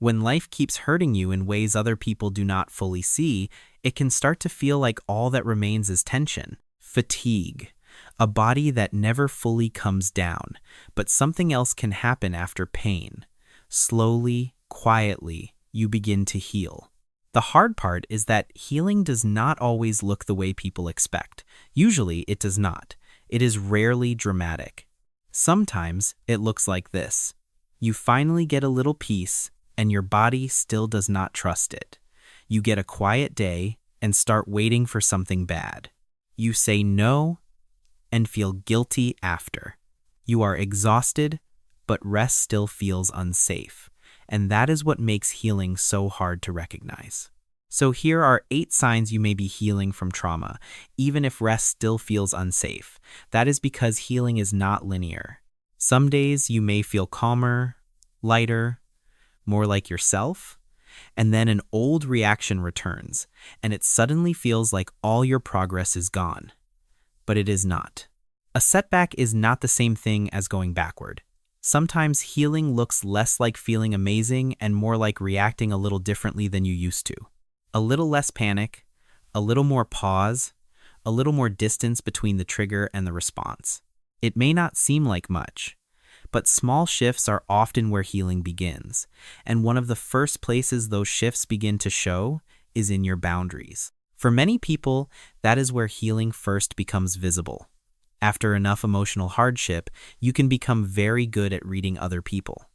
When life keeps hurting you in ways other people do not fully see, it can start to feel like all that remains is tension, fatigue, a body that never fully comes down, but something else can happen after pain. Slowly, quietly, you begin to heal. The hard part is that healing does not always look the way people expect. Usually, it does not. It is rarely dramatic. Sometimes, it looks like this. You finally get a little peace, and your body still does not trust it. You get a quiet day and start waiting for something bad. You say no and feel guilty after. You are exhausted, but rest still feels unsafe. And that is what makes healing so hard to recognize. So here are 8 signs you may be healing from trauma, even if rest still feels unsafe. That is because healing is not linear. Some days you may feel calmer, lighter, more like yourself, and then an old reaction returns, and it suddenly feels like all your progress is gone. But it is not. A setback is not the same thing as going backward. Sometimes healing looks less like feeling amazing and more like reacting a little differently than you used to. A little less panic, a little more pause, a little more distance between the trigger and the response. It may not seem like much, but small shifts are often where healing begins, and one of the first places those shifts begin to show is in your boundaries. For many people, that is where healing first becomes visible. After enough emotional hardship, you can become very good at reading other people.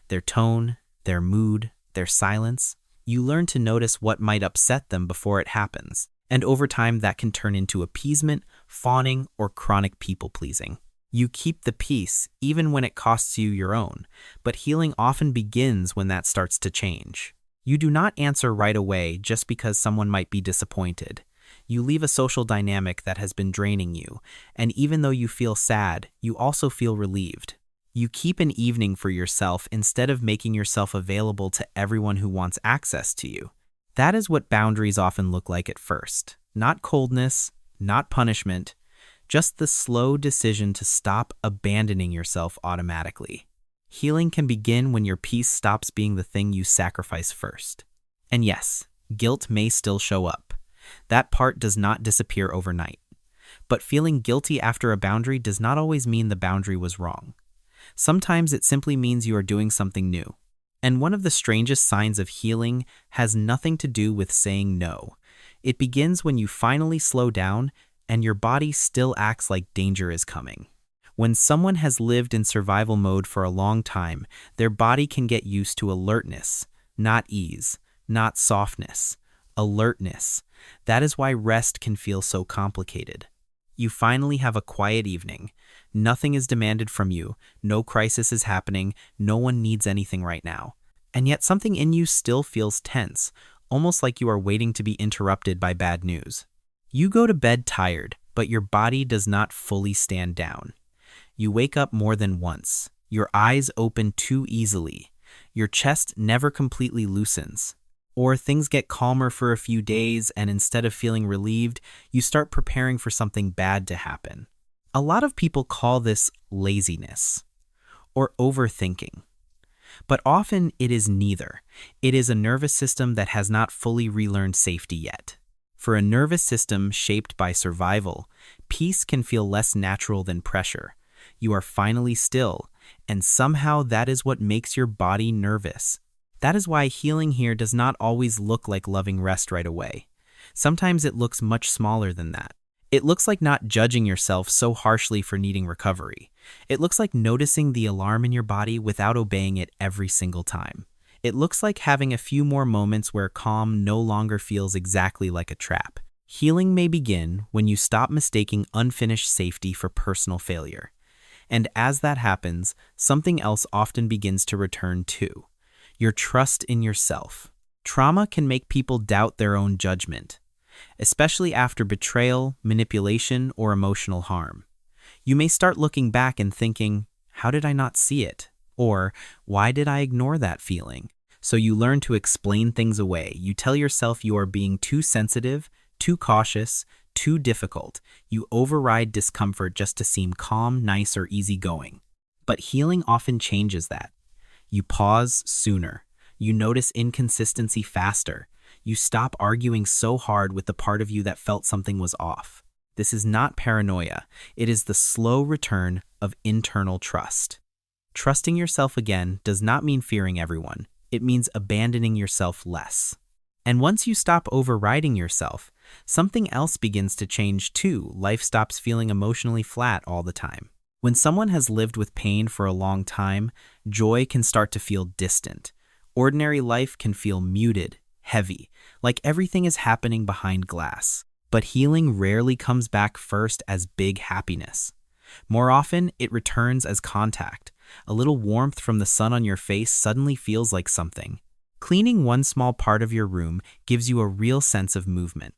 Their tone, their mood, their silence. You learn to notice what might upset them before it happens, and over time that can turn into appeasement, fawning, or chronic people-pleasing. You keep the peace even when it costs you your own, but healing often begins when that starts to change. You do not answer right away just because someone might be disappointed. You leave a social dynamic that has been draining you, and even though you feel sad, you also feel relieved. You keep an evening for yourself instead of making yourself available to everyone who wants access to you. That is what boundaries often look like at first. Not coldness, not punishment, just the slow decision to stop abandoning yourself automatically. Healing can begin when your peace stops being the thing you sacrifice first. And yes, guilt may still show up. That part does not disappear overnight. But feeling guilty after a boundary does not always mean the boundary was wrong. Sometimes it simply means you are doing something new. And one of the strangest signs of healing has nothing to do with saying no. It begins when you finally slow down and your body still acts like danger is coming. When someone has lived in survival mode for a long time, their body can get used to alertness, not ease, not softness, alertness. That is why rest can feel so complicated. You finally have a quiet evening. Nothing is demanded from you, no crisis is happening, no one needs anything right now. And yet something in you still feels tense, almost like you are waiting to be interrupted by bad news. You go to bed tired, but your body does not fully stand down. You wake up more than once. Your eyes open too easily. Your chest never completely loosens. Or things get calmer for a few days, and instead of feeling relieved, you start preparing for something bad to happen. A lot of people call this laziness or overthinking. But often it is neither. It is a nervous system that has not fully relearned safety yet. For a nervous system shaped by survival, peace can feel less natural than pressure. You are finally still, and somehow that is what makes your body nervous. That is why healing here does not always look like loving rest right away. Sometimes it looks much smaller than that. It looks like not judging yourself so harshly for needing recovery. It looks like noticing the alarm in your body without obeying it every single time. It looks like having a few more moments where calm no longer feels exactly like a trap. Healing may begin when you stop mistaking unfinished safety for personal failure. And as that happens, something else often begins to return too. Your trust in yourself. Trauma can make people doubt their own judgment, especially after betrayal, manipulation, or emotional harm. You may start looking back and thinking, how did I not see it? Or, why did I ignore that feeling? So you learn to explain things away. You tell yourself you are being too sensitive, too cautious, too difficult. You override discomfort just to seem calm, nice, or easygoing. But healing often changes that. You pause sooner. You notice inconsistency faster. You stop arguing so hard with the part of you that felt something was off. This is not paranoia. It is the slow return of internal trust. Trusting yourself again does not mean fearing everyone. It means abandoning yourself less. And once you stop overriding yourself, something else begins to change too. Life stops feeling emotionally flat all the time. When someone has lived with pain for a long time, joy can start to feel distant. Ordinary life can feel muted, heavy, like everything is happening behind glass. But healing rarely comes back first as big happiness. More often, it returns as contact. A little warmth from the sun on your face suddenly feels like something. Cleaning one small part of your room gives you a real sense of movement.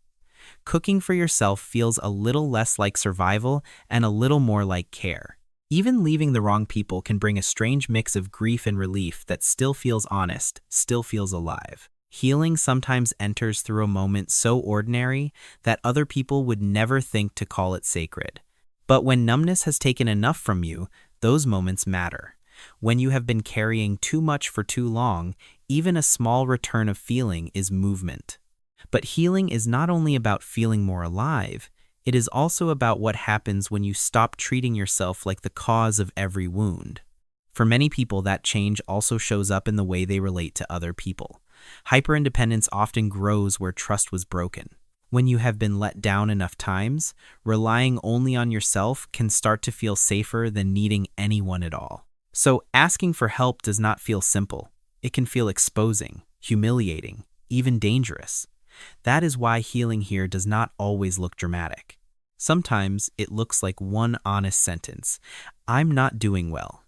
Cooking for yourself feels a little less like survival and a little more like care. Even leaving the wrong people can bring a strange mix of grief and relief that still feels honest, still feels alive. Healing sometimes enters through a moment so ordinary that other people would never think to call it sacred. But when numbness has taken enough from you, those moments matter. When you have been carrying too much for too long, even a small return of feeling is movement. But healing is not only about feeling more alive, it is also about what happens when you stop treating yourself like the cause of every wound. For many people, that change also shows up in the way they relate to other people. Hyperindependence often grows where trust was broken. When you have been let down enough times, relying only on yourself can start to feel safer than needing anyone at all. So asking for help does not feel simple. It can feel exposing, humiliating, even dangerous. That is why healing here does not always look dramatic. Sometimes it looks like one honest sentence: "I'm not doing well,"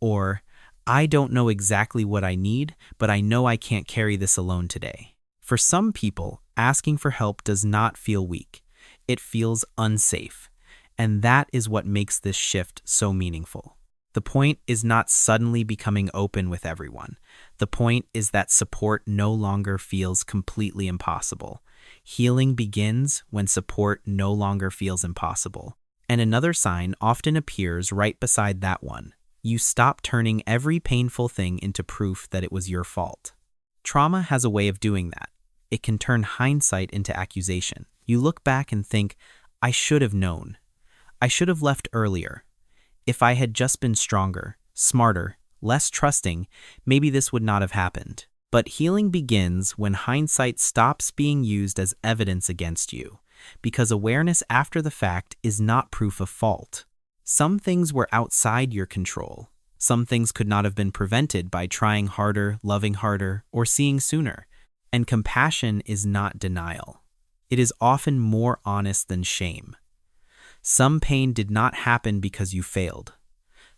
or "I don't know exactly what I need, but I know I can't carry this alone today." For some people, asking for help does not feel weak. It feels unsafe. And that is what makes this shift so meaningful. The point is not suddenly becoming open with everyone. The point is that support no longer feels completely impossible. Healing begins when support no longer feels impossible. And another sign often appears right beside that one. You stop turning every painful thing into proof that it was your fault. Trauma has a way of doing that. It can turn hindsight into accusation. You look back and think, "I should have known. I should have left earlier. If I had just been stronger, smarter, less trusting, maybe this would not have happened." But healing begins when hindsight stops being used as evidence against you, because awareness after the fact is not proof of fault. Some things were outside your control. Some things could not have been prevented by trying harder, loving harder, or seeing sooner. And compassion is not denial. It is often more honest than shame. Some pain did not happen because you failed.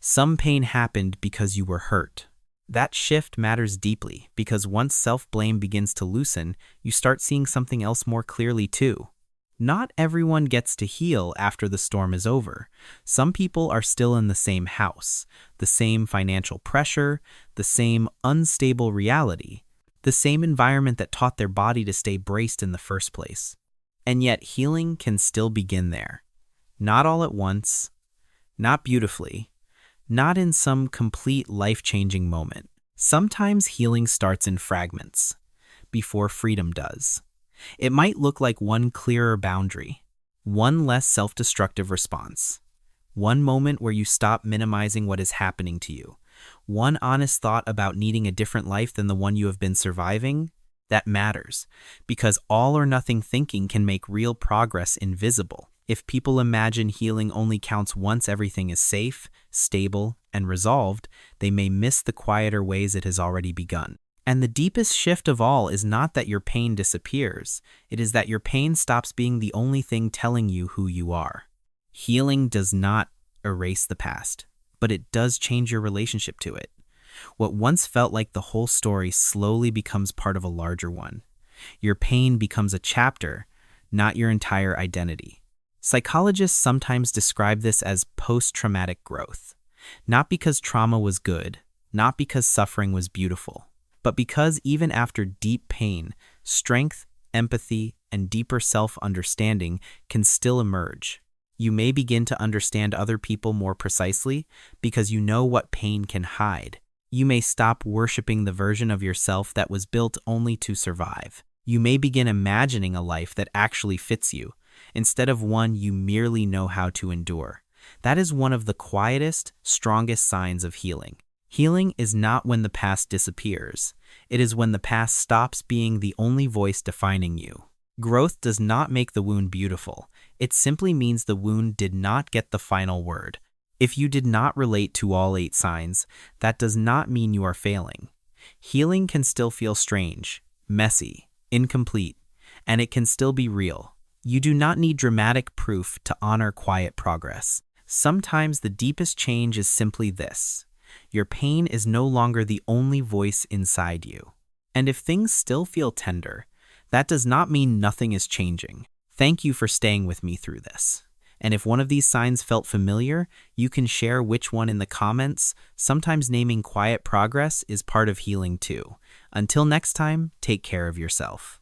Some pain happened because you were hurt. That shift matters deeply, because once self-blame begins to loosen, you start seeing something else more clearly too. Not everyone gets to heal after the storm is over. Some people are still in the same house, the same financial pressure, the same unstable reality, the same environment that taught their body to stay braced in the first place. And yet healing can still begin there. Not all at once, not beautifully, not in some complete life-changing moment. Sometimes healing starts in fragments, before freedom does. It might look like one clearer boundary, one less self-destructive response, one moment where you stop minimizing what is happening to you, one honest thought about needing a different life than the one you have been surviving. That matters, because all or nothing thinking can make real progress invisible. If people imagine healing only counts once everything is safe, stable, and resolved, they may miss the quieter ways it has already begun. And the deepest shift of all is not that your pain disappears. It is that your pain stops being the only thing telling you who you are. Healing does not erase the past, but it does change your relationship to it. What once felt like the whole story slowly becomes part of a larger one. Your pain becomes a chapter, not your entire identity. Psychologists sometimes describe this as post-traumatic growth. Not because trauma was good, not because suffering was beautiful, but because even after deep pain, strength, empathy, and deeper self-understanding can still emerge. You may begin to understand other people more precisely because you know what pain can hide. You may stop worshiping the version of yourself that was built only to survive. You may begin imagining a life that actually fits you, instead of one you merely know how to endure. That is one of the quietest, strongest signs of healing. Healing is not when the past disappears. It is when the past stops being the only voice defining you. Growth does not make the wound beautiful. It simply means the wound did not get the final word. If you did not relate to all 8 signs, that does not mean you are failing. Healing can still feel strange, messy, incomplete, and it can still be real. You do not need dramatic proof to honor quiet progress. Sometimes the deepest change is simply this: your pain is no longer the only voice inside you. And if things still feel tender, that does not mean nothing is changing. Thank you for staying with me through this. And if one of these signs felt familiar, you can share which one in the comments. Sometimes naming quiet progress is part of healing too. Until next time, take care of yourself.